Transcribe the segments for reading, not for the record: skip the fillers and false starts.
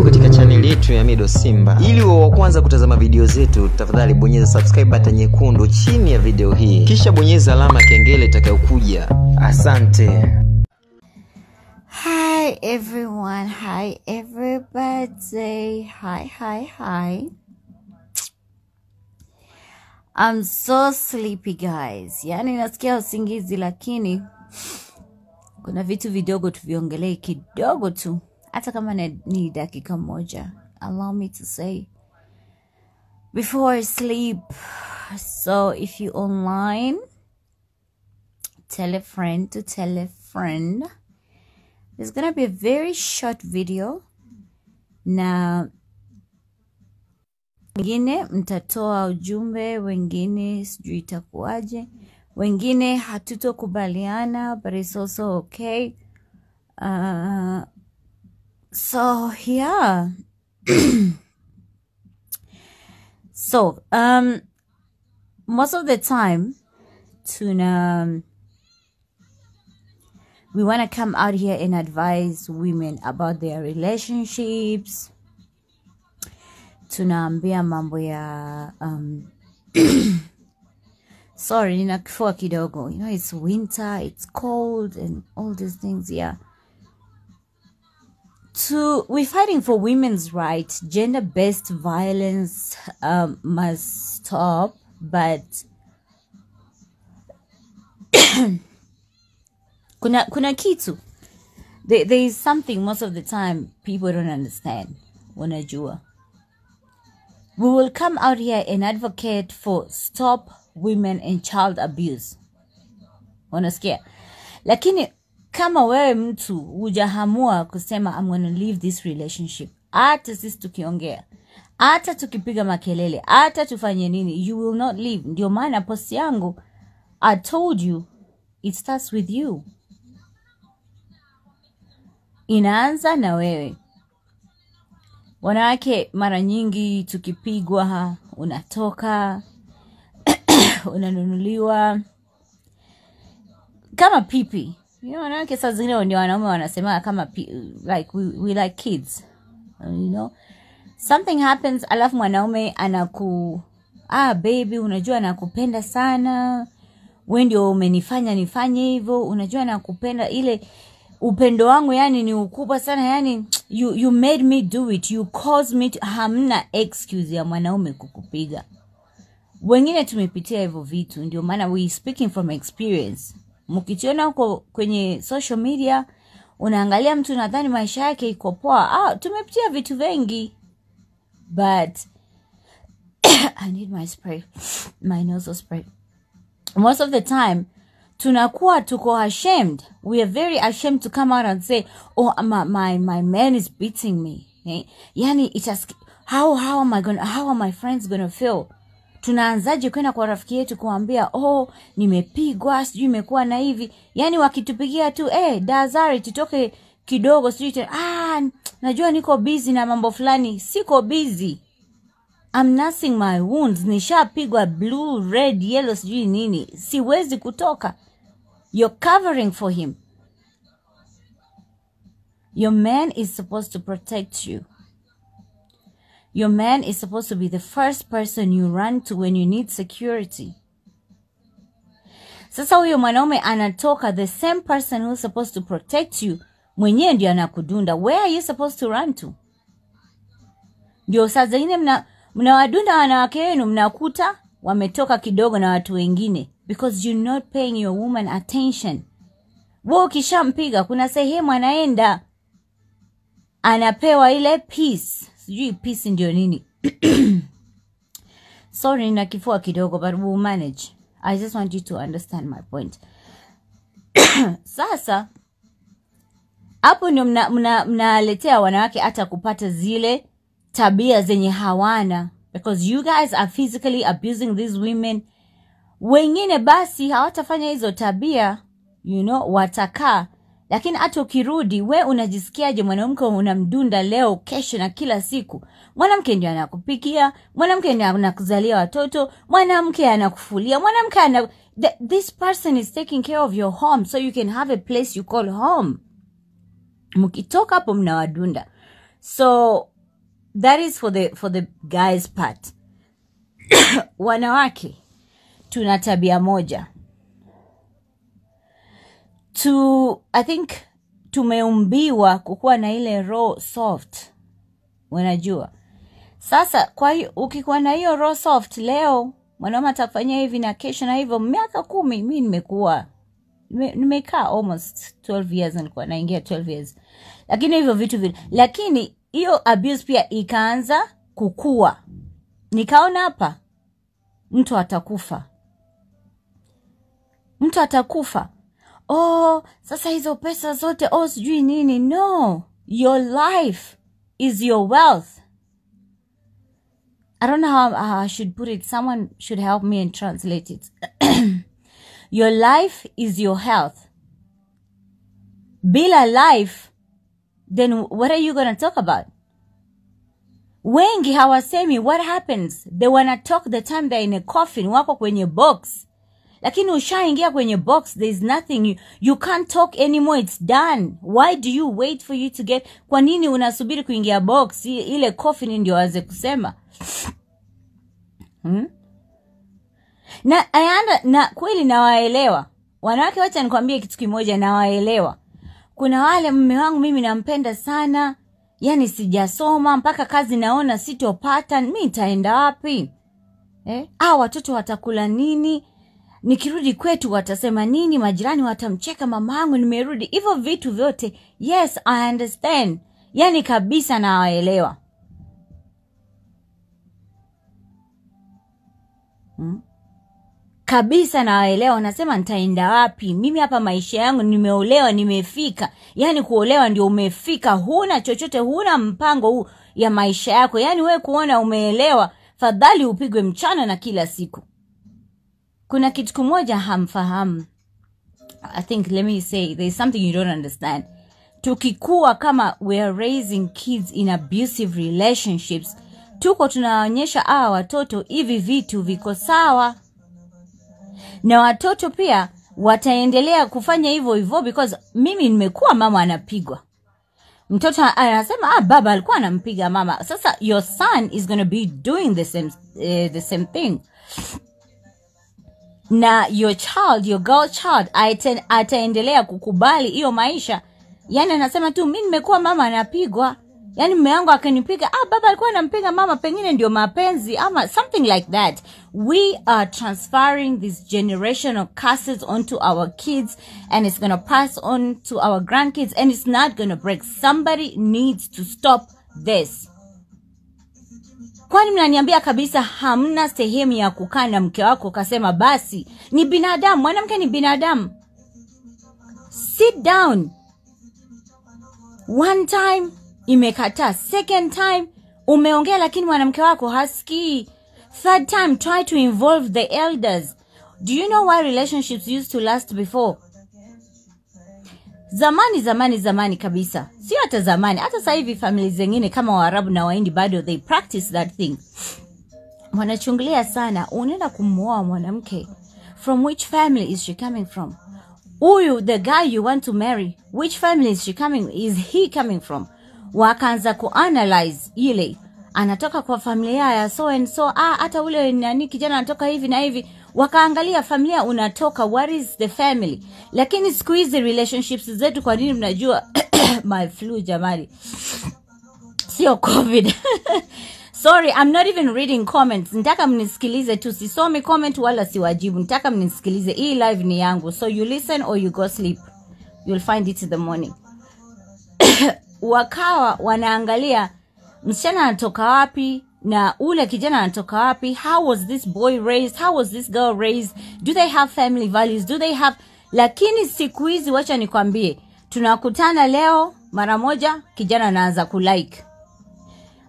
Karibu katika channel yetu ya Mido Simba. Ili uwe wa kwanza kutazama video zetu, tafadhali bonyeza subscribe button nyekundu chini ya video hii. Kisha bonyeza alama ya kengele itakayokuja. Asante. Hi everyone, hi everybody, hi. I'm so sleepy guys. Yani nasikia usingizi lakini kuna vitu vidogo tuviongelee kidogo tu. Hata kama ni dakika moja. Allow me to say before I sleep. So if you online, tell a friend to tell a friend. There's gonna be a very short video. Na wengine mtatoa ujumbe, wengine sijui itakuaje, wengine hatutokubaliana, but it's also okay. So yeah. So most of the time we want to come out here and advise women about their relationships. Tunaambia mambo ya sorry, nina kifua kidogo. You know, it's winter, it's cold and all these things, yeah. We're fighting for women's rights. Gender-based violence must stop, but kuna kitu. There is something most of the time people don't understand. Wanajua. We will come out here and advocate for stop women and child abuse. Unasikia? Lakini kama wewe mtu hujahamua kusema I'm gonna leave this relationship, hata sisi tukiongea, hata tukipiga makelele, hata tufanye nini, you will not leave. Ndio maana post yangu, I told you it starts with you. Inaanza na wewe. Wanawake mara nyingi tukipigwa unatoka unanunuliwa kama pipi. You know, wanawake saa zingine ndio wanaume wanasema kama like we like kids. You know, something happens alafu mwanaume baby, unajua nakupenda sana, wewe ndio umenifanya nifanye hivyo, unajua nakupenda, ile upendo wangu yani ni ukubwa sana, yani you made me do it, you caused me to. Hamna excuse ya mwanaume kukupiga. Wengine tumepitia hivyo vitu, ndio maana we speaking from experience. Mkiona huko kwenye social media unaangalia mtu nadhani maisha yake iko poa. Tumepitia vitu vingi. But I need my spray, my nasal spray. Most of the time tunakuwa tuko ashamed. We are very ashamed to come out and say, oh, my man is beating me. Yani how are my friends gonna feel? Tunaanzaje kwenda kwa rafiki yetu kuambia, oh, nimepigwa, sijui imekuwa na hivi. Yani wakitupigia tu, Zari tutoke kidogo, sijui najua niko busy na mambo fulani. Siko busy. I'm nursing my wounds. Nishapigwa blue, red, yellow, sijui nini. Siwezi kutoka. You're covering for him. Your man is supposed to protect you. Your man is supposed to be the first person you run to when you need security. Sasa huyo mwanaume anatoka, the same person who's supposed to protect you, mwenyewe ndio anakudunda. Where are you supposed to run to? Ndio saa zingine mnawadunda wanawake wenu, mnakuta wametoka kidogo na watu wengine, because you're not paying your woman attention. Wewe ukishampiga kuna sehemu anaenda, anapewa ile peace. Sijui peace ndio nini. Sorry, nina kifua kidogo, but we'll manage. I just want you to understand my point. Sasa hapo ndio mnaletea wanawake hata kupata zile tabia zenye hawana, because you guys are physically abusing these women. Wengine basi hawatafanya hizo tabia, you know, watakaa. Lakini hata ukirudi, we unajisikiaje mwanamke unamdunda leo, kesho na kila siku? Mwanamke ndio anakupikia, mwanamke ndio anakuzalia watoto, mwanamke anakufulia, mwanamke this person is taking care of your home so you can have a place you call home. Mkitoka hapo mnawadunda. So that is for the guys part. Wanawake tuna tabia moja. I think tumeumbiwa kukuwa na ile raw soft. Unajua. Sasa kwa hiyo ukikuwa na hiyo raw soft leo, mwanaume atakufanyia hivi na kesho na hivyo, miaka 10 mimi nimekaa almost 12 years, nilikuwa naingia 12 years. Lakini hivyo vitu vile. Lakini hiyo abuse pia ikaanza kukua. Nikaona hapa mtu atakufa. Sasa hizo pesa zote sijui nini. No, your life is your wealth. I don't know how I should put it. Someone should help me and translate it. Your life is your health. Bila life, then what are you going to talk about? Wengi hawasemi what happens. They wanna talk the time they're in a coffin, wako kwenye box. Lakini ushaingia kwenye box, there's nothing. You can't talk anymore, it's done. Why do you wait for you to get... Kwa nini unasubiri kuingia box? Ile coffin ndio waze kusema. Na kweli nawaelewa. Wanawake wacha nikwambie kitu kimoja, nawaelewa. Kuna wale mume wangu mimi nampenda sana, yani sijasoma mpaka kazi naona sitopata, mimi nitaenda wapi? Watoto watakula nini? Nikirudi kwetu watasema nini? Majirani watamcheka mamangu nimerudi. Hivyo vitu vyote, yes, I understand. Yani kabisa nawaelewa. Kabisa nawaelewa. Nasema nitaenda wapi? Mimi hapa maisha yangu nimeolewa, nimefika. Yani kuolewa ndio umefika. Huna chochote, huna mpango huu ya maisha yako. Yani wewe kuona umeelewa, fadhali upigwe mchana na kila siku. Kuna kitu kimoja hamfahamu. I think, let me say, there's something you don't understand. Tukikuwa kama we are raising kids in abusive relationships, tuko tunaonyesha watoto hivi vitu viko sawa. Na watoto pia wataendelea kufanya hivyo because mimi nimekuwa mama anapigwa. Mtoto anasema baba alikuwa anampiga mama. Sasa your son is going to be doing the same thing. Na your girl child ataendelea kukubali hiyo maisha. Yani anasema tu mimi nimekuwa mama anapigwa. Yani mume wangu akanipiga, baba alikuwa anampiga mama, pengine ndio mapenzi ama something like that. We are transferring these generational curses onto our kids, and it's going to pass on to our grandkids, and it's not going to break. Somebody needs to stop this. Kwani mnaniambia kabisa hamna sehemu ya kukaa na mke wako kasema basi ni binadamu, mwanamke ni binadamu. Sit down. One time imekataa, second time umeongea lakini mwanamke wako hasikii, third time try to involve the elders. Do you know why relationships used to last before? Zamani kabisa. Sio hata zamani, hata sasa hivi family zingine kama Waarabu na Wahindi bado they practice that thing. Wanachungulia sana, unaenda kumuoa mwanamke, from which family is she coming from? The guy you want to marry, which family is he coming from? Wakaanza kuanalyze ile anatoka kwa familia ya so and so, hata ule nani kijana anatoka hivi na hivi. Wakaangalia familia unatoka, what is the family. Lakini siku hizi relationships zetu, kwa nini mnajua my flu jamani, sio covid. Sorry, I'm not even reading comments. Nitaka mnisikilize tu, sisomi comment wala siwajibu. Nitaka mnisikilize, hii live ni yangu, so you listen or you go sleep, you'll find it in the morning. Wakawa wanaangalia msichana anatoka wapi na ule kijana anatoka wapi, how was this boy raised, how was this girl raised, do they have family values, do they have... Lakini siku hizi wacha nikwambie, tunakutana leo mara moja kijana anaanza kulike,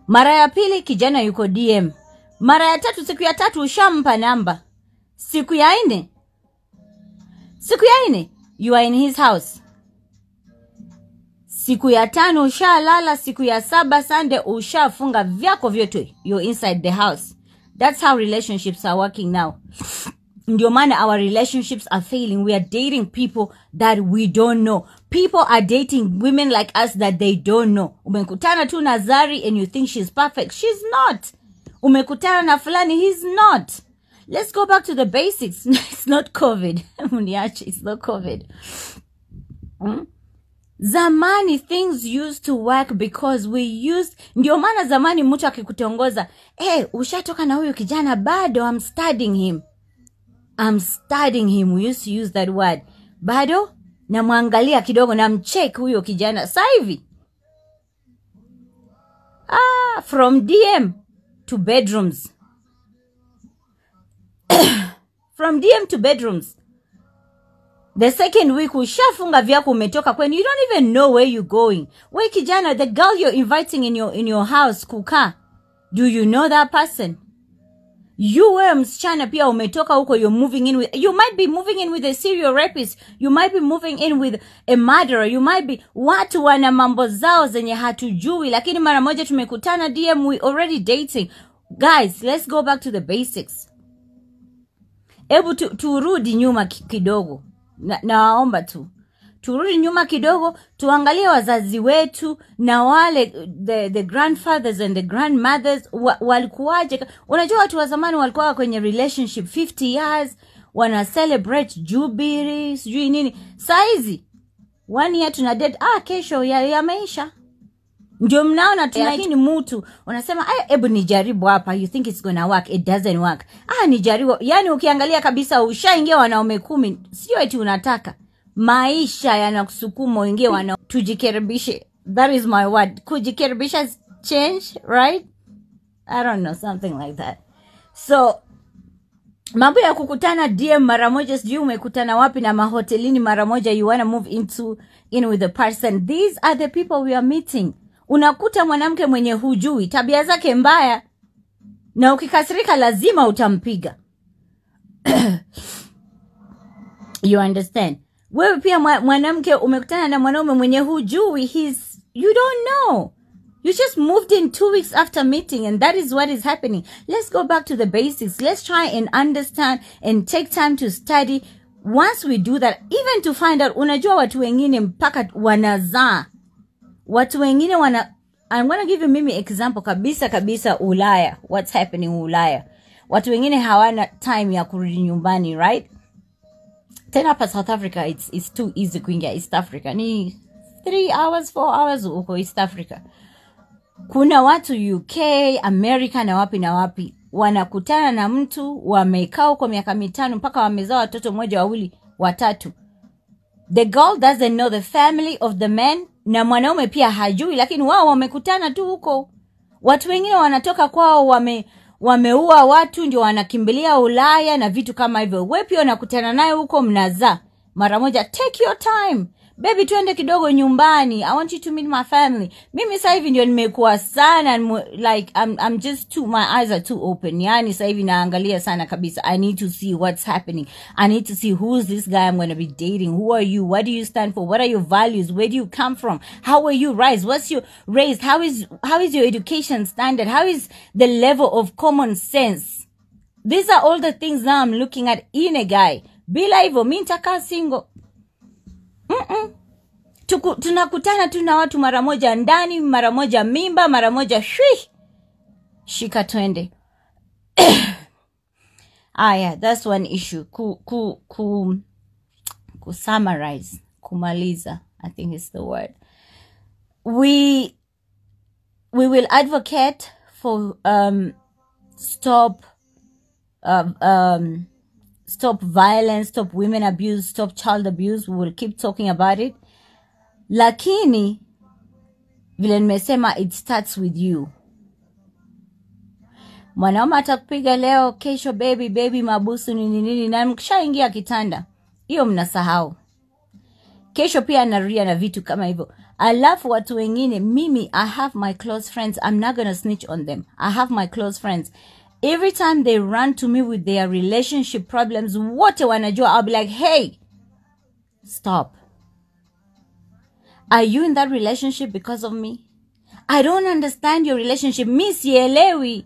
mara ya pili kijana yuko DM, mara ya tatu, siku ya tatu ushampa namba, siku ya nne you are in his house, siku ya 5 ushalala, siku ya 7 Sunday ushafunga vyako vyote, you're inside the house. That's how relationships are working now. Ndio maana our relationships are failing. We are dating people that we don't know. People are dating women like us that they don't know. Umekutana tu na Zari and you think she's perfect. She's not. Umekutana na fulani, he's not. Let's go back to the basics. It's not COVID. It's not COVID. Zamani, things used to work because we used. Ndio maana zamani mtu akikutongoza, ushatoka na huyu kijana bado, I'm studying him. We used to use that word. Bado na muangalia kidogo na mcheck huyo kijana. Sasa hivi from DM to bedrooms. From DM to bedrooms. The second week ushafunga vyako umetoka kweni, you don't even know where you're going. We kijana, the girl you're inviting in your house kukaa, do you know that person? You were msichana pia umetoka huko, you might be moving in with a serial rapist, you might be moving in with a murderer, you might be, watu wana mambo zao zenye hatujui, lakini mara moja tumekutana DM, we already dating. Guys, let's go back to the basics. Ebu turudi nyuma kidogo. Naomba turudi nyuma kidogo, tuangalie wazazi wetu na wale the grandfathers and the grandmothers walikuwaje. Unajua watu wa zamani walikuwa kwenye relationship 50 years, wana celebrate jubilee, sijui nini. Saizi 1 year tuna date, kesho ya maisha. Ndio mnaona tunahini mtu unasema hebu nijaribu hapa, you think it's gonna work, it doesn't work. Nijaribu, yani ukiangalia kabisa ushaingia wanaume 10, sio eti unataka. Maisha yanakusukuma uingie tujikaribishe. That is my word. Kujikaribisha change, right? I don't know, something like that. So mambo ya kukutana DM mara moja, sijui umekutana wapi na mahotelini mara moja, you wanna move in with the person. These are the people we are meeting. Unakuta mwanamke mwenye hujui, tabia zake mbaya, na ukikasirika lazima utampiga. You understand? Wewe pia mwanamke umekutana na mwanaume mwenye hujui, you don't know. You just moved in 2 weeks after meeting, and that is what is happening. Let's go back to the basics. Let's try and understand and take time to study. Once we do that, even to find out, unajua watu wengine mpaka wanazaa. Watu wengine I'm going to give you mimi example kabisa Ulaya. What's happening Ulaya? Watu wengine hawana time ya kurudi nyumbani, right? Tena hapa South Africa, it's too easy kuingia East Africa. Ni 3 hours, 4 hours uko East Africa. Kuna watu UK, America na wapi wanakutana na mtu, wamekaa huko miaka 5 mpaka wamezaa watoto 1, 2, 3. The girl doesn't know the family of the man, na mwanaume pia hajui, lakini wao wamekutana tu huko. Watu wengine wanatoka kwao wameua watu, ndio wanakimbilia Ulaya na vitu kama hivyo. Wewe pia unakutana naye huko, mnazaa mara moja. Take your time. Baby, tuende kidogo nyumbani. I want you to meet my family. Mimi sasa hivi ndio nimekuwa sana, like I'm just too, my eyes are too open. Yani sasa hivi naangalia sana kabisa. I need to see what's happening. I need to see who's this guy I'm going to be dating. Who are you? What do you stand for? What are your values? Where do you come from? How were you raised? What's your raised? How is your education standard? How is the level of common sense? These are all the things now I'm looking at in a guy. Bila hivyo mimi nitakaa single. Tunakutana tu na watu mara moja ndani, mara moja mimba, mara moja shika twende. Yeah, that's one issue. Ku summarize, kumaliza, I think is the word. We will advocate for stop violence, stop women abuse, stop child abuse. We will keep talking about it. Lakini vile nimesema, it starts with you. Mwanaume atakupiga leo, kesho baby mabusu nini, na mkishaingia kitanda hiyo mnasahau. Kesho pia anarudia na vitu kama hivyo. Alafu watu wengine, mimi I have my close friends, I'm not gonna snitch on them. I have my close friends. Every time they run to me with their relationship problems, wote wanajua, I'll be like, hey, stop. Are you in that relationship because of me? I don't understand your relationship. Mi sielewi.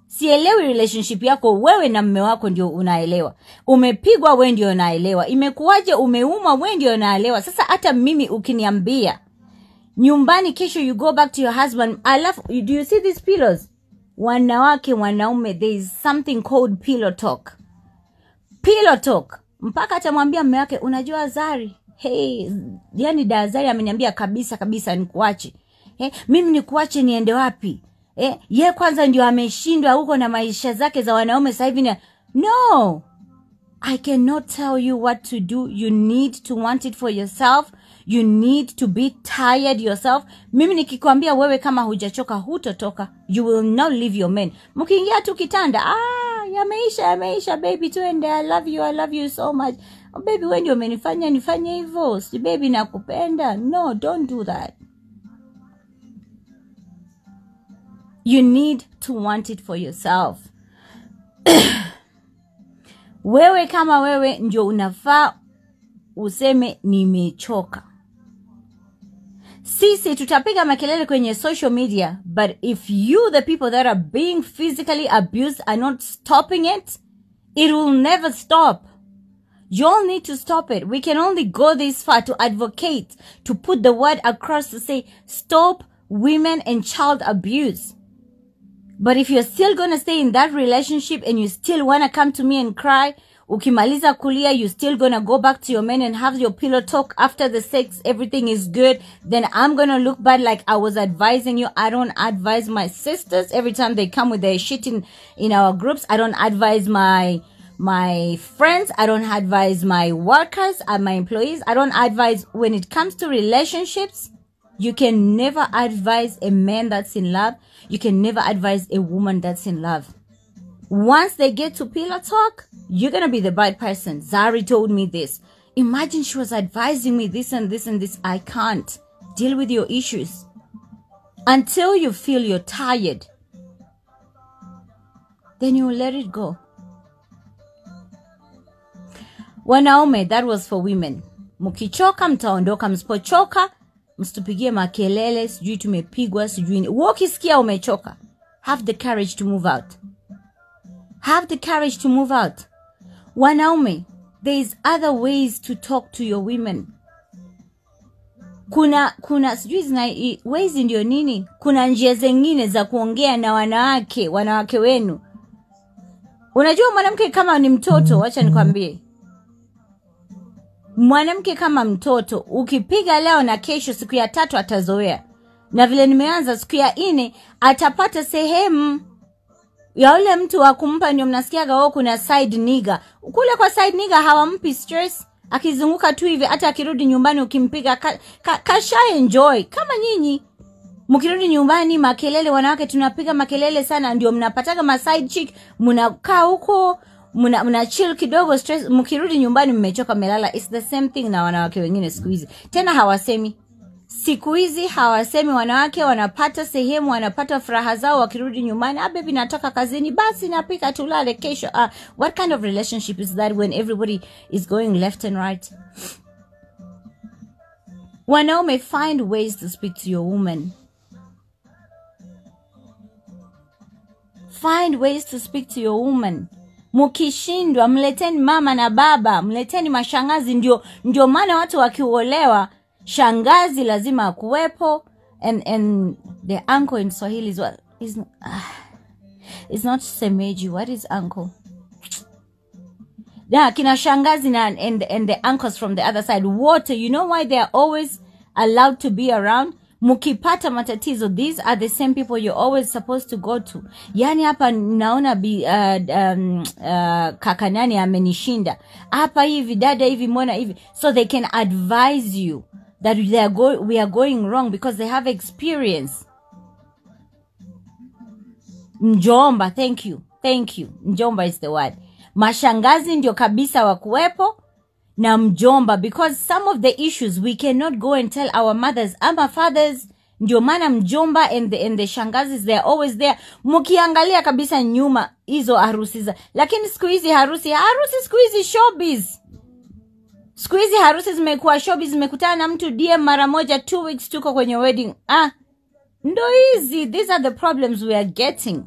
Sielewi relationship yako wewe na mume wako, ndio unaelewa. Umepigwa wewe ndio unaelewa. Imekuwaje umeumwa wewe ndio unaelewa. Sasa hata mimi ukiniambia nyumbani kesho you go back to your husband, do you see these pillows? Wanawake wanaume, there is something called pillow talk. Pillow talk. Mpaka atamwambia mume wake, unajua Zari, hey, yani Zari ameniambia kabisa nikuache. Mimi nikuache niende wapi? Ye kwanza ndio ameshindwa huko na maisha zake za wanaume sasa hivi. No. I cannot tell you what to do. You need to want it for yourself. You need to be tired yourself. Mimi nikikwambia wewe kama hujachoka hutotoka, you will not leave your man. Mkiingia tu kitanda, yameisha baby, tuende, I love you so much. Oh, baby wewe ndio umenifanya nifanye hivyo. Si baby nakupenda. No, don't do that. You need to want it for yourself. Wewe kama wewe ndio unafaa useme nimechoka. Sisi tutapiga makelele kwenye social media, but if you, the people that are being physically abused, are not stopping it, it will never stop. You all need to stop it. We can only go this far to advocate, to put the word across to say, stop women and child abuse. But if you're still going to stay in that relationship and you still want to come to me and cry, ukimaliza kulia, you still going to go back to your man and have your pillow talk after the sex, everything is good, then I'm going to look bad like I was advising you. I don't advise my sisters every time they come with their shit in our groups. I don't advise my friends. I don't advise my workers and my employees. I don't advise when it comes to relationships. You can never advise a man that's in love. You can never advise a woman that's in love. Once they get to pillow talk, you're going to be the bad person. Zari told me this. Imagine she was advising me this and this and this. I can't. Deal with your issues. Until you feel you're tired, then you will let it go. Wanaume, that was for women. Mkichoka mtaondoka, msipochoka msitupigie makelele, sijui tumepigwa, sijui. Ukisikia umechoka, have the courage to move out. Have the courage to move out. Wanaume, there is other ways to talk to your women. Kuna sijui ways ndio nini? Kuna njia zingine za kuongea na wanawake wenu. Unajua mwanamke kama ni mtoto, acha nikwambie. Mwanamke kama mtoto, ukipiga leo na kesho siku ya 3 atazoea. Na vile nimeanza siku ya 4 atapata sehemu ya ule mtu wa kumpa. Ndio mnasikiaga kuna side nigga. Kule kwa side nigga hawampi stress. Akizunguka tu hivi, hata akirudi nyumbani ukimpiga kasha enjoy. Kama nyinyi mkirudi nyumbani makelele, wanawake tunapiga makelele sana, ndio mnapataga ma side chick, mnakaa huko mna chill kidogo, stress. Mkirudi nyumbani mmechoka, melala. It's the same thing na wanawake wengine siku hizi. Tena hawasemi. Siku hizi hawasemi. Wanawake wanapata sehemu, wanapata furaha zao wakirudi nyumbani. Baby nataka kazini, basi napika tulale kesho. What kind of relationship is that when everybody is going left and right? Wanaume, find ways to speak to your woman. Find ways to speak to your woman. Mkishindwa, mleteni mama na baba, mleteni mashangazi. Ndio maana watu wakiolewa, shangazi lazima akuwepo, and the uncle in Swahili is not semeji. What is uncle? Yeah, kina shangazi and the uncles from the other side. Water, you know why they are always allowed to be around? Mukipata matatizo, these are the same people you're always supposed to go to. Yani hapa naona kaka nani amenishinda hapa hivi, dada hivi, mwana hivi, so they can advise you that we are going wrong because they have experience. Mjomba, thank you. Mjomba is the word. Mashangazi ndio kabisa wakuwepo na mjomba, because some of the issues we cannot go and tell our mothers ama fathers. Ndio maana mjomba and the shangazis, they are always there. Mkiangalia kabisa nyuma hizo harusi za, lakini siku hizi harusi siku hizi showbiz. Siku hizi harusi zimekuwa showbiz. Zimekutana na mtu DM mara moja, 2 weeks tuko kwenye wedding. Ndo hizi, these are the problems we are getting.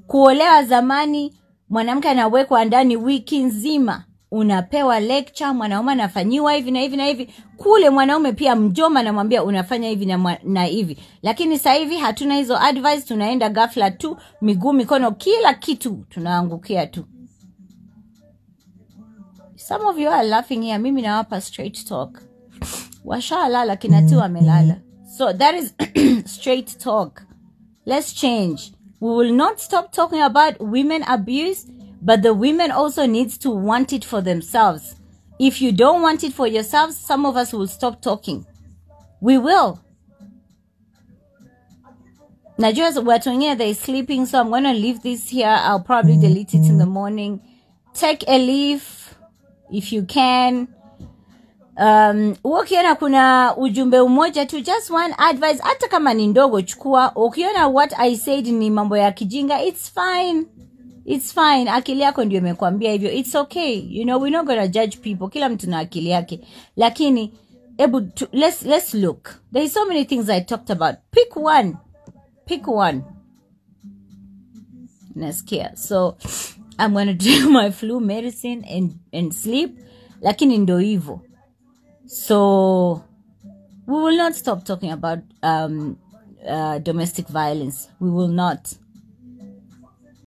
Kuolewa zamani mwanamke anawekwa ndani wiki nzima, unapewa lecture, mwanaume anafanyiwa hivi na hivi na hivi. Kule mwanaume pia mjomba anamwambia unafanya hivi na hivi. Lakini sasa hivi hatuna hizo advice, tunaenda ghafla tu, miguu mikono kila kitu tunaangukia tu. Some of you are laughing here. Mimi nawapa straight talk. Washalala kinatu wamelala. So that is straight talk. Let's change. We will not stop talking about women abuse, but the women also needs to want it for themselves. If you don't want it for yourselves, some of us will stop talking. We will. Najua watu wengine they're sleeping, so I'm going to leave this here. I'll probably delete it in the morning. Take a leave if you can. Ukiona kuna ujumbe umoja tu, just one advice, hata kama ni ndogo chukua. Ukiona what I said ni mambo ya kijinga, it's fine. It's fine. Akili yako ndio imekwambia hivyo. It's okay. You know, we're not gonna judge people. Kila mtu na akili yake. Lakini let's look. There's so many things I talked about. Pick one. Pick one. Nasikia. So I'm going to take my flu medicine and sleep. Lakini ndo hivyo. So we will not stop talking about domestic violence. We will not.